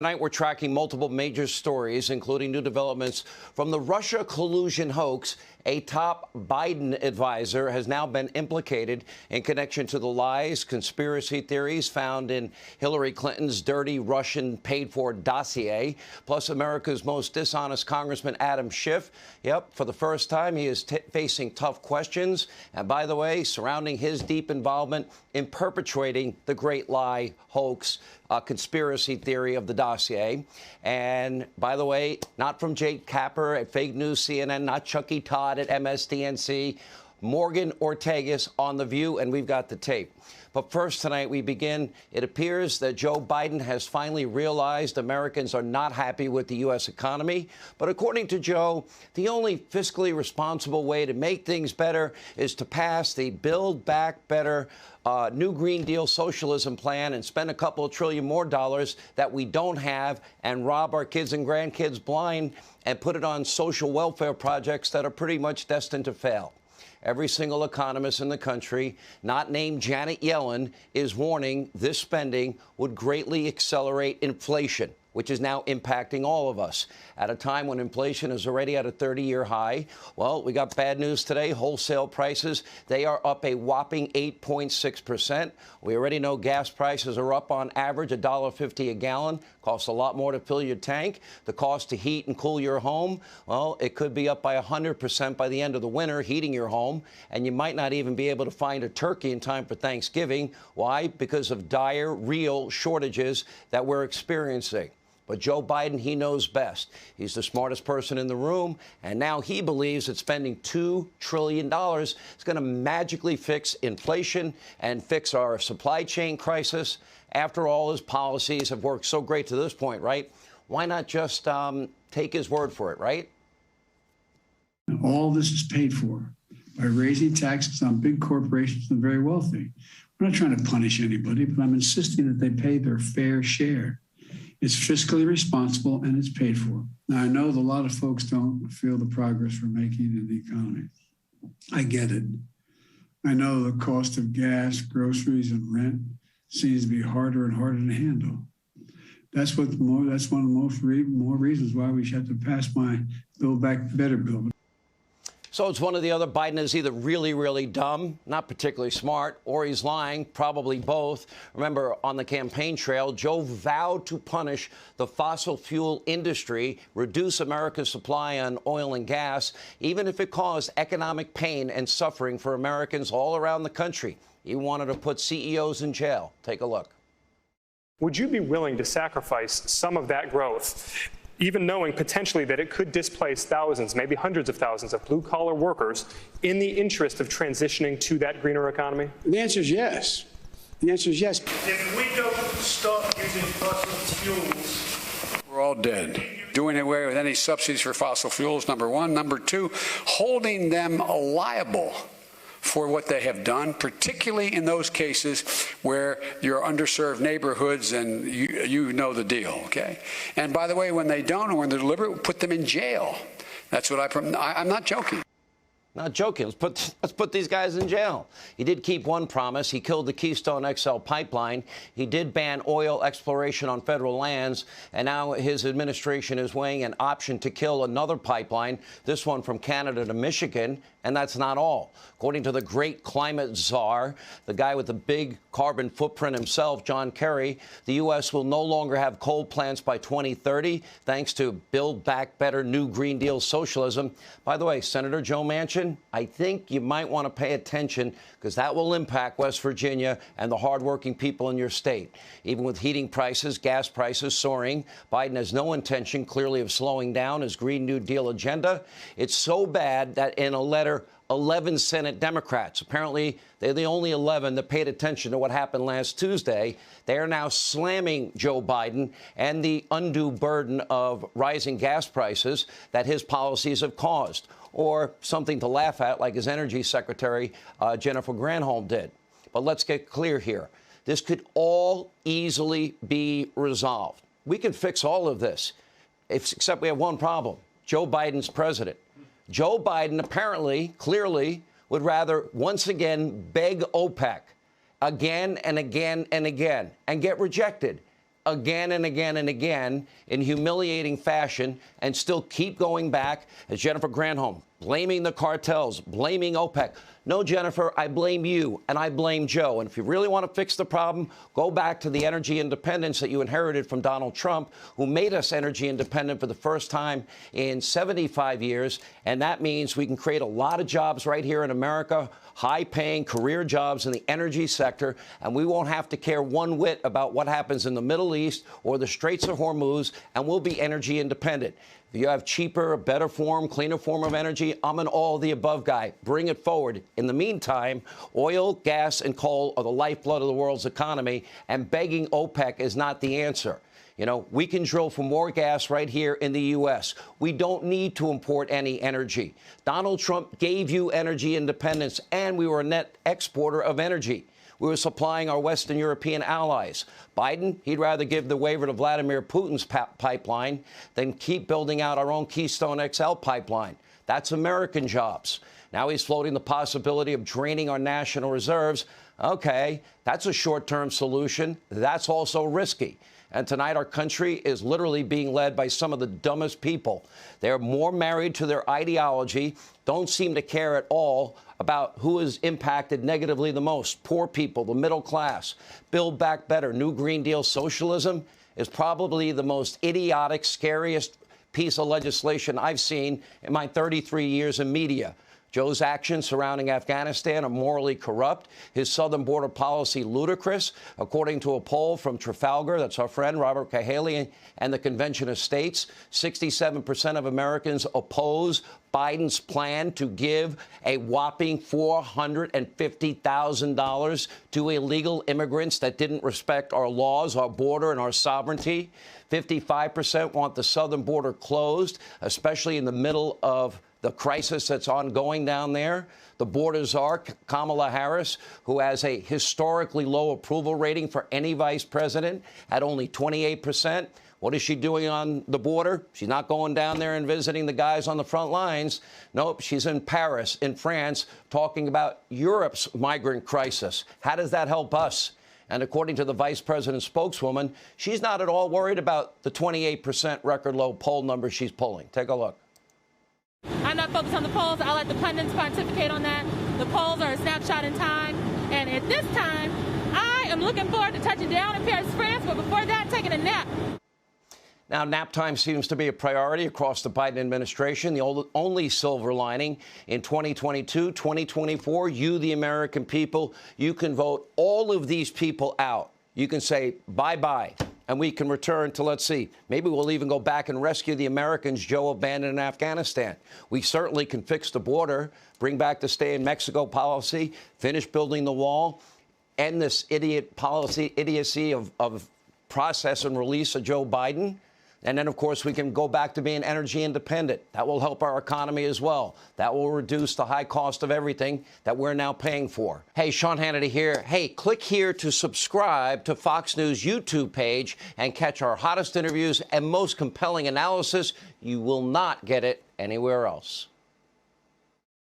Tonight, we're tracking multiple major stories, including new developments from the Russia collusion hoax. A top Biden advisor has now been implicated in connection to the lies, conspiracy theories found in Hillary Clinton's dirty Russian paid-for dossier. Plus, America's most dishonest Congressman Adam Schiff. Yep, for the first time, he is facing tough questions. And by the way, surrounding his deep involvement in perpetrating the great lie hoax, conspiracy theory of the dossier. And by the way, not from Jake Capper at Fake News CNN, not Chucky Todd at MSDNC, Morgan Ortagus on The View, and we've got the tape. But first tonight, we begin. It appears that Joe Biden has finally realized Americans are not happy with the U.S. economy. But according to Joe, the only fiscally responsible way to make things better is to pass the Build Back Better New Green Deal socialism plan and spend a couple of trillion more dollars that we don't have and rob our kids and grandkids blind and put it on social welfare projects that are pretty much destined to fail. Every single economist in the country, not named Janet Yellen, is warning this spending would greatly accelerate inflation, which is now impacting all of us at a time when inflation is already at a 30-year high. Well, we got bad news today. Wholesale prices, they are up a whopping 8.6%. We already know gas prices are up on average $1.50 a gallon. Costs a lot more to fill your tank. The cost to heat and cool your home, well, it could be up by 100% by the end of the winter, heating your home. And you might not even be able to find a turkey in time for Thanksgiving. Why? Because of dire, real shortages that we're experiencing. But Joe Biden, he knows best. He's the smartest person in the room, and now he believes that spending $2 trillion is going to magically fix inflation and fix our supply chain crisis. After all, his policies have worked so great to this point, right? Why not just take his word for it, right? All this is paid for by raising taxes on big corporations and the very wealthy. We're not trying to punish anybody, but I'm insisting that they pay their fair share. It's fiscally responsible, and it's paid for. Now, I know that a lot of folks don't feel the progress we're making in the economy. I get it. I know the cost of gas, groceries, and rent seems to be harder and harder to handle. That's one of the more reasons why we should have to pass my Build Back Better bill. So it's one or the other. Biden is either really, really dumb, not particularly smart, or he's lying, probably both. Remember, on the campaign trail, Joe vowed to punish the fossil fuel industry, reduce America's supply on oil and gas, even if it caused economic pain and suffering for Americans all around the country. He wanted to put CEOs in jail. Take a look. Would you be willing to sacrifice some of that growth, even knowing potentially that it could displace thousands, maybe hundreds of thousands of blue-collar workers in the interest of transitioning to that greener economy? The answer is yes. The answer is yes. If we don't stop using fossil fuels, we're all dead. Doing away with any subsidies for fossil fuels, number one. Number two, holding them liable for what they have done, particularly in those cases where you're underserved neighborhoods and you know the deal, okay? And by the way, when they don't or when they're deliberate, put them in jail. That's what I'm not joking. Not joking. Let's put these guys in jail. He did keep one promise. He killed the Keystone XL pipeline. He did ban oil exploration on federal lands. And now his administration is weighing an option to kill another pipeline, this one from Canada to Michigan. And that's not all. According to the great climate czar, the guy with the big carbon footprint himself, John Kerry, the U.S. will no longer have coal plants by 2030, thanks to Build Back Better New Green Deal socialism. By the way, Senator Joe Manchin, I think you might want to pay attention because that will impact West Virginia and the hardworking people in your state. Even with heating prices, gas prices soaring, Biden has no intention, clearly, of slowing down his Green New Deal agenda. It's so bad that in a letter, 11 Senate Democrats, apparently they're the only 11 that paid attention to what happened last Tuesday. They are now slamming Joe Biden and the undue burden of rising gas prices that his policies have caused, or something to laugh at like his energy secretary, Jennifer Granholm, did. But let's get clear here. This could all easily be resolved. We can fix all of this, except we have one problem. Joe Biden's president. Joe Biden apparently, clearly, would rather once again beg OPEC again and again and again and get rejected again and again and again in humiliating fashion and still keep going back, as Jennifer Granholm, blaming the cartels, blaming OPEC. No, Jennifer, I blame you and I blame Joe. And if you really want to fix the problem, go back to the energy independence that you inherited from Donald Trump, who made us energy independent for the first time in 75 years. And that means we can create a lot of jobs right here in America, high-paying career jobs in the energy sector, and we won't have to care one whit about what happens in the Middle East or the Straits of Hormuz, and we'll be energy independent. If you have cheaper, better form, cleaner form of energy, I'm an all-of-the-above guy. Bring it forward. In the meantime, oil, gas, and coal are the lifeblood of the world's economy, and begging OPEC is not the answer. You know, we can drill for more gas right here in the U.S. We don't need to import any energy. Donald Trump gave you energy independence, and we were a net exporter of energy. We were supplying our Western European allies. Biden, he'd rather give the waiver to Vladimir Putin's pipeline than keep building out our own Keystone XL pipeline. That's American jobs. Now he's floating the possibility of draining our national reserves. Okay, that's a short-term solution. That's also risky. And tonight, our country is literally being led by some of the dumbest people. They're more married to their ideology, don't seem to care at all about who is impacted negatively the most. Poor people, the middle class. Build Back Better, New Green Deal socialism is probably the most idiotic, scariest piece of legislation I've seen in my 33 years in media. Joe's actions surrounding Afghanistan are morally corrupt. His southern border policy ludicrous. According to a poll from Trafalgar, that's our friend Robert Cahaly and the Convention of States, 67% of Americans oppose Biden's plan to give a whopping $450,000 to illegal immigrants that didn't respect our laws, our border, and our sovereignty. 55% want the southern border closed, especially in the middle of the crisis that's ongoing down there. The border czar, Kamala Harris, who has a historically low approval rating for any vice president at only 28%. What is she doing on the border? She's not going down there and visiting the guys on the front lines. Nope, she's in Paris, in France, talking about Europe's migrant crisis. How does that help us? And according to the vice president's spokeswoman, she's not at all worried about the 28% record low poll number she's pulling. Take a look. I'm not focused on the polls. I'll let the pundits pontificate on that. The polls are a snapshot in time. And at this time, I am looking forward to touching down in Paris, France, but before that, taking a nap. Now, nap time seems to be a priority across the Biden administration. The only silver lining in 2022, 2024, you, the American people, you can vote all of these people out. You can say bye-bye, and we can return to, let's see, maybe we'll even go back and rescue the Americans Joe abandoned in Afghanistan. We certainly can fix the border, bring back the stay in Mexico policy, finish building the wall, end this idiocy of process and release of Joe Biden. And then, of course, we can go back to being energy independent. That will help our economy as well. That will reduce the high cost of everything that we're now paying for. Hey, Sean Hannity here. Hey, click here to subscribe to Fox News YouTube page and catch our hottest interviews and most compelling analysis. You will not get it anywhere else.